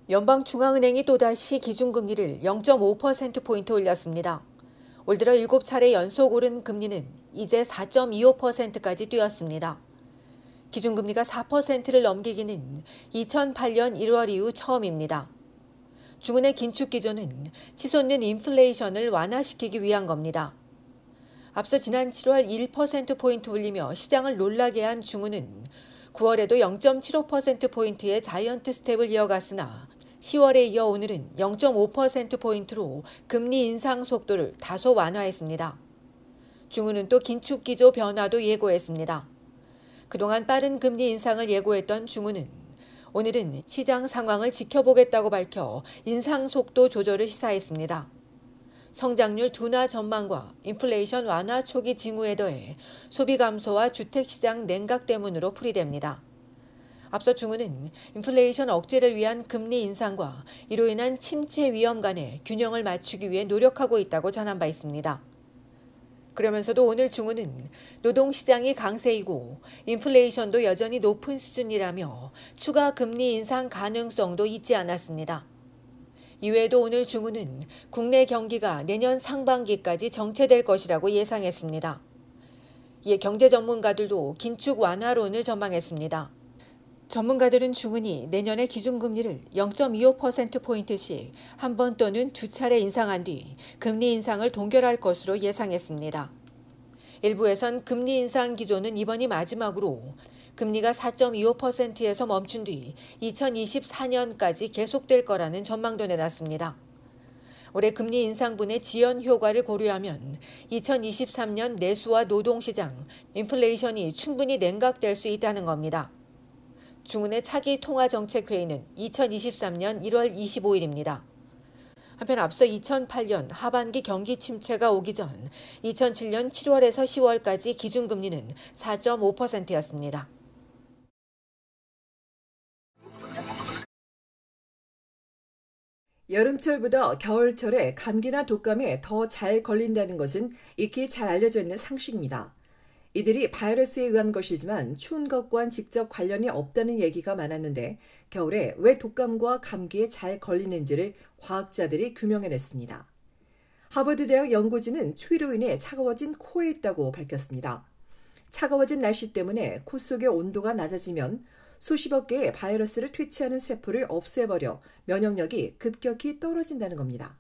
연방중앙은행이 또다시 기준금리를 0.5%포인트 올렸습니다. 올 들어 7차례 연속 오른 금리는 이제 4.25%까지 뛰었습니다. 기준금리가 4%를 넘기기는 2008년 1월 이후 처음입니다. 중은의 긴축 기조는 치솟는 인플레이션을 완화시키기 위한 겁니다. 앞서 지난 7월 1%포인트 올리며 시장을 놀라게 한 중은은 9월에도 0.75%포인트의 자이언트 스텝을 이어갔으나 10월에 이어 오늘은 0.5%포인트로 금리 인상 속도를 다소 완화했습니다. 중은은 또 긴축 기조 변화도 예고했습니다. 그동안 빠른 금리 인상을 예고했던 중은은 오늘은 시장 상황을 지켜보겠다고 밝혀 인상 속도 조절을 시사했습니다. 성장률 둔화 전망과 인플레이션 완화 초기 징후에 더해 소비 감소와 주택시장 냉각 때문으로 풀이됩니다. 앞서 중은은 인플레이션 억제를 위한 금리 인상과 이로 인한 침체 위험 간의 균형을 맞추기 위해 노력하고 있다고 전한 바 있습니다. 그러면서도 오늘 중은은 노동시장이 강세이고 인플레이션도 여전히 높은 수준이라며 추가 금리 인상 가능성도 잊지 않았습니다. 이외에도 오늘 중은은 국내 경기가 내년 상반기까지 정체될 것이라고 예상했습니다. 이에 경제 전문가들도 긴축 완화론을 전망했습니다. 전문가들은 중은이 내년에 기준금리를 0.25%포인트씩 한 번 또는 두 차례 인상한 뒤 금리 인상을 동결할 것으로 예상했습니다. 일부에선 금리 인상 기조는 이번이 마지막으로 금리가 4.25%에서 멈춘 뒤 2024년까지 계속될 거라는 전망도 내놨습니다. 올해 금리 인상분의 지연 효과를 고려하면 2023년 내수와 노동시장, 인플레이션이 충분히 냉각될 수 있다는 겁니다. 중은의 차기 통화정책회의는 2023년 1월 25일입니다. 한편 앞서 2008년 하반기 경기 침체가 오기 전 2007년 7월에서 10월까지 기준금리는 4.5%였습니다. 여름철보다 겨울철에 감기나 독감에 더 잘 걸린다는 것은 익히 잘 알려져 있는 상식입니다. 이들이 바이러스에 의한 것이지만 추운 것과는 직접 관련이 없다는 얘기가 많았는데 겨울에 왜 독감과 감기에 잘 걸리는지를 과학자들이 규명해냈습니다. 하버드 대학 연구진은 추위로 인해 차가워진 코에 있다고 밝혔습니다. 차가워진 날씨 때문에 코 속의 온도가 낮아지면 수십억 개의 바이러스를 퇴치하는 세포를 없애버려 면역력이 급격히 떨어진다는 겁니다.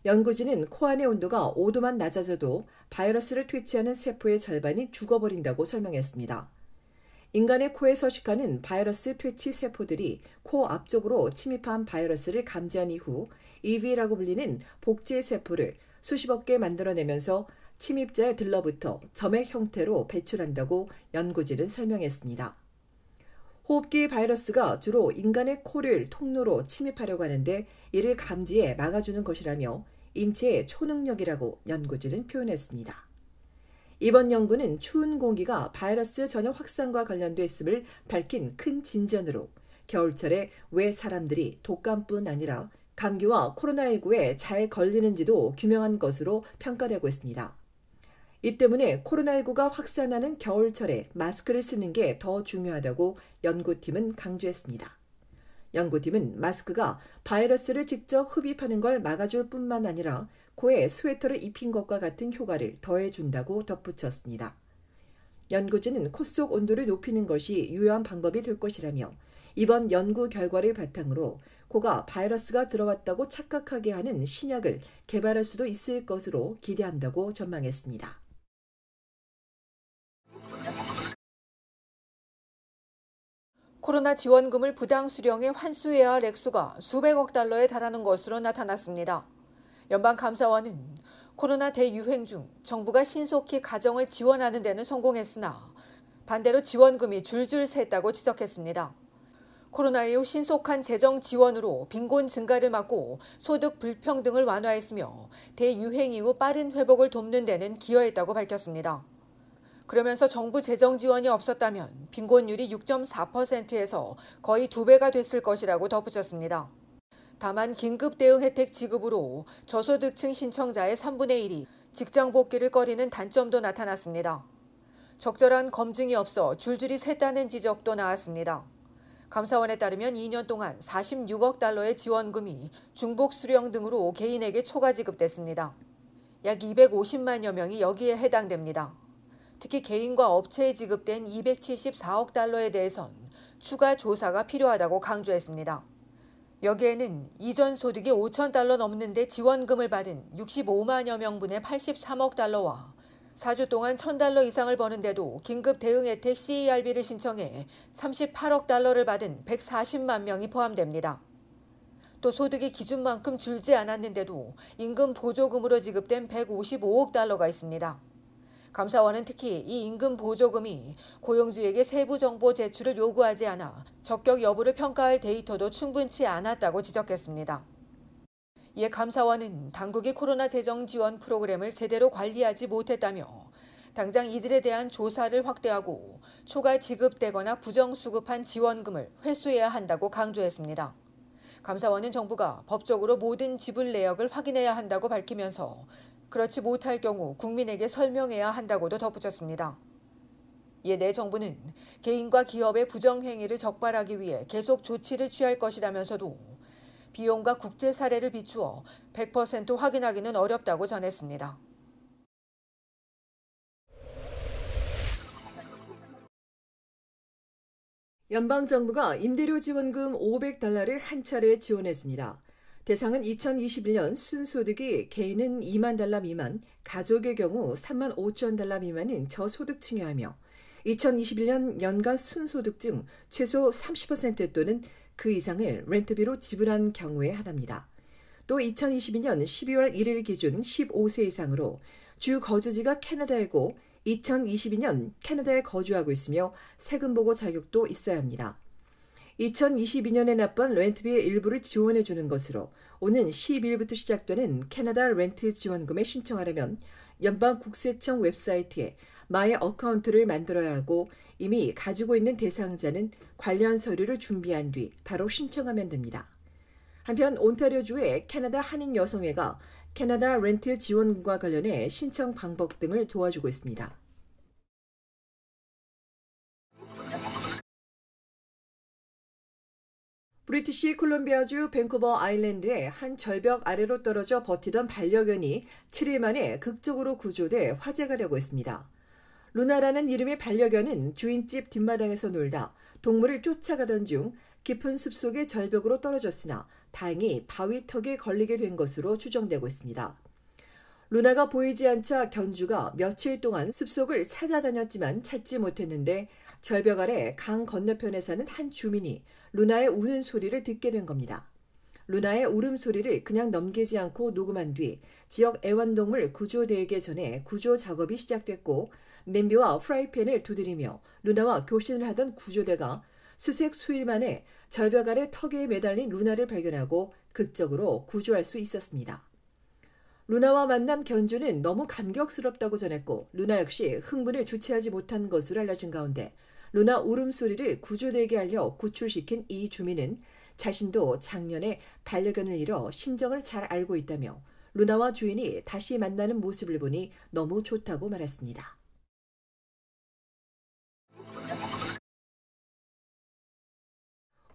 연구진은 코 안의 온도가 5도만 낮아져도 바이러스를 퇴치하는 세포의 절반이 죽어버린다고 설명했습니다. 인간의 코에 서식하는 바이러스 퇴치 세포들이 코 앞쪽으로 침입한 바이러스를 감지한 이후 EV라고 불리는 복제 세포를 수십억 개 만들어내면서 침입자에 들러붙어 점액 형태로 배출한다고 연구진은 설명했습니다. 호흡기 바이러스가 주로 인간의 코를 통로로 침입하려고 하는데 이를 감지해 막아주는 것이라며 인체의 초능력이라고 연구진은 표현했습니다. 이번 연구는 추운 공기가 바이러스 전염 확산과 관련돼 있음을 밝힌 큰 진전으로 겨울철에 왜 사람들이 독감뿐 아니라 감기와 코로나19에 잘 걸리는지도 규명한 것으로 평가되고 있습니다. 이 때문에 코로나19가 확산하는 겨울철에 마스크를 쓰는 게 더 중요하다고 연구팀은 강조했습니다. 연구팀은 마스크가 바이러스를 직접 흡입하는 걸 막아줄 뿐만 아니라 코에 스웨터를 입힌 것과 같은 효과를 더해준다고 덧붙였습니다. 연구진은 코 속 온도를 높이는 것이 유효한 방법이 될 것이라며 이번 연구 결과를 바탕으로 코가 바이러스가 들어왔다고 착각하게 하는 신약을 개발할 수도 있을 것으로 기대한다고 전망했습니다. 코로나 지원금을 부당 수령에 환수해야 할 액수가 수백억 달러에 달하는 것으로 나타났습니다. 연방감사원은 코로나 대유행 중 정부가 신속히 가정을 지원하는 데는 성공했으나 반대로 지원금이 줄줄 샜다고 지적했습니다. 코로나 이후 신속한 재정 지원으로 빈곤 증가를 막고 소득 불평등을 완화했으며 대유행 이후 빠른 회복을 돕는 데는 기여했다고 밝혔습니다. 그러면서 정부 재정 지원이 없었다면 빈곤율이 6.4%에서 거의 2배가 됐을 것이라고 덧붙였습니다. 다만 긴급 대응 혜택 지급으로 저소득층 신청자의 3분의 1이 직장 복귀를 꺼리는 단점도 나타났습니다. 적절한 검증이 없어 줄줄이 샜다는 지적도 나왔습니다. 감사원에 따르면 2년 동안 46억 달러의 지원금이 중복 수령 등으로 개인에게 초과 지급됐습니다. 약 250만여 명이 여기에 해당됩니다. 특히 개인과 업체에 지급된 274억 달러에 대해선 추가 조사가 필요하다고 강조했습니다. 여기에는 이전 소득이 5천 달러 넘는데 지원금을 받은 65만여 명분의 83억 달러와 4주 동안 1,000달러 이상을 버는데도 긴급 대응 혜택 CERB를 신청해 38억 달러를 받은 140만 명이 포함됩니다. 또 소득이 기준만큼 줄지 않았는데도 임금 보조금으로 지급된 155억 달러가 있습니다. 감사원은 특히 이 임금 보조금이 고용주에게 세부 정보 제출을 요구하지 않아 적격 여부를 평가할 데이터도 충분치 않았다고 지적했습니다. 이에 감사원은 당국이 코로나 재정 지원 프로그램을 제대로 관리하지 못했다며 당장 이들에 대한 조사를 확대하고 초과 지급되거나 부정수급한 지원금을 회수해야 한다고 강조했습니다. 감사원은 정부가 법적으로 모든 지불 내역을 확인해야 한다고 밝히면서 그렇지 못할 경우 국민에게 설명해야 한다고도 덧붙였습니다. 이에 내 정부는 개인과 기업의 부정행위를 적발하기 위해 계속 조치를 취할 것이라면서도 비용과 국제 사례를 비추어 100% 확인하기는 어렵다고 전했습니다. 연방정부가 임대료 지원금 500달러를 한 차례 지원해줍니다. 대상은 2021년 순소득이 개인은 2만 달러 미만, 가족의 경우 3만 5천 달러 미만인 저소득층이 하며 2021년 연간 순소득 중 최소 30% 또는 그 이상을 렌트비로 지불한 경우에 한합니다. 또 2022년 12월 1일 기준 15세 이상으로 주 거주지가 캐나다이고 2022년 캐나다에 거주하고 있으며 세금 보고 자격도 있어야 합니다. 2022년에 납부한 렌트비의 일부를 지원해 주는 것으로 오는 12일부터 시작되는 캐나다 렌트 지원금에 신청하려면 연방국세청 웹사이트에 마이 어카운트를 만들어야 하고 이미 가지고 있는 대상자는 관련 서류를 준비한 뒤 바로 신청하면 됩니다. 한편 온타리오주의 캐나다 한인 여성회가 캐나다 렌트 지원금과 관련해 신청 방법 등을 도와주고 있습니다. 브리티시 콜롬비아주 밴쿠버 아일랜드의 한 절벽 아래로 떨어져 버티던 반려견이 7일 만에 극적으로 구조돼 화제가 되고 있습니다. 루나라는 이름의 반려견은 주인집 뒷마당에서 놀다 동물을 쫓아가던 중 깊은 숲속의 절벽으로 떨어졌으나 다행히 바위 턱에 걸리게 된 것으로 추정되고 있습니다. 루나가 보이지 않자 견주가 며칠 동안 숲속을 찾아다녔지만 찾지 못했는데 절벽 아래 강 건너편에 사는 한 주민이 루나의 우는 소리를 듣게 된 겁니다. 루나의 울음소리를 그냥 넘기지 않고 녹음한 뒤 지역 애완동물 구조대에게 전해 구조 작업이 시작됐고 냄비와 프라이팬을 두드리며 루나와 교신을 하던 구조대가 수색 수일 만에 절벽 아래 턱에 매달린 루나를 발견하고 극적으로 구조할 수 있었습니다. 루나와 만난 견주는 너무 감격스럽다고 전했고 루나 역시 흥분을 주체하지 못한 것으로 알려진 가운데 루나 울음소리를 구조대에게 알려 구출시킨 이 주민은 자신도 작년에 반려견을 잃어 심정을 잘 알고 있다며 루나와 주인이 다시 만나는 모습을 보니 너무 좋다고 말했습니다.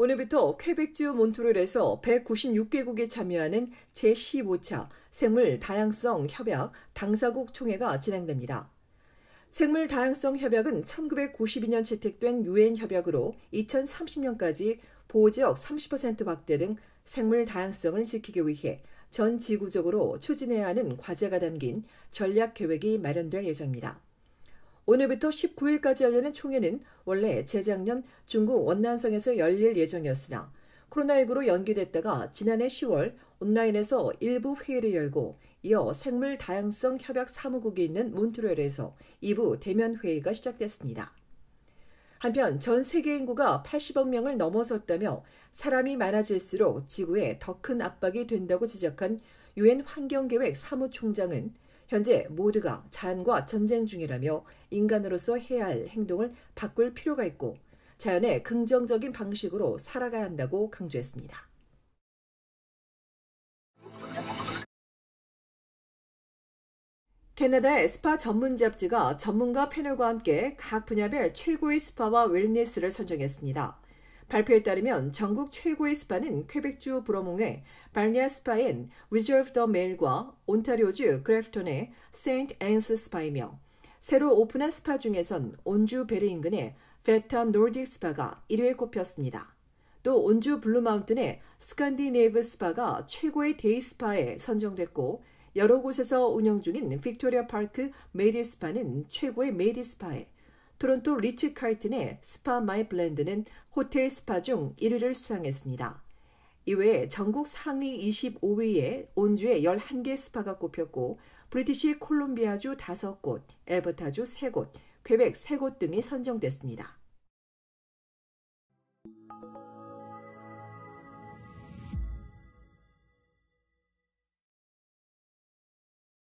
오늘부터 퀘벡주 몬트리올에서 196개국이 참여하는 제15차 생물 다양성 협약 당사국 총회가 진행됩니다. 생물 다양성 협약은 1992년 채택된 유엔 협약으로 2030년까지 보호지역 30% 확대 등 생물 다양성을 지키기 위해 전 지구적으로 추진해야 하는 과제가 담긴 전략 계획이 마련될 예정입니다. 오늘부터 19일까지 열리는 총회는 원래 재작년 중국 원난성에서 열릴 예정이었으나 코로나19로 연기됐다가 지난해 10월 온라인에서 일부 회의를 열고 이어 생물 다양성 협약 사무국이 있는 몬트리올에서 2부 대면 회의가 시작됐습니다. 한편 전 세계 인구가 80억 명을 넘어섰다며 사람이 많아질수록 지구에 더 큰 압박이 된다고 지적한 유엔 환경계획 사무총장은 현재 모두가 자연과 전쟁 중이라며 인간으로서 해야 할 행동을 바꿀 필요가 있고 자연의 긍정적인 방식으로 살아가야 한다고 강조했습니다. 캐나다의 스파 전문 잡지가 전문가 패널과 함께 각 분야별 최고의 스파와 웰니스를 선정했습니다. 발표에 따르면 전국 최고의 스파는 퀘벡주 브로몽의 발리아 스파인 리저브 더 메일과 온타리오주 그래프톤의 세인트 앤스 스파이며 새로 오픈한 스파 중에선 온주 베르 인근의 페타 노르딕 스파가 1위에 꼽혔습니다. 또 온주 블루마운틴의 스칸디네이브 스파가 최고의 데이 스파에 선정됐고 여러 곳에서 운영 중인 빅토리아 파크 메디 스파는 최고의 메디 스파에 토론토 리츠 칼튼의 스파 마이 블렌드는 호텔 스파 중 1위를 수상했습니다. 이외에 전국 상위 25위에 온주의 11개 스파가 꼽혔고 브리티시 콜롬비아주 5곳, 엘버타주 3곳, 퀘벡 3곳 등이 선정됐습니다.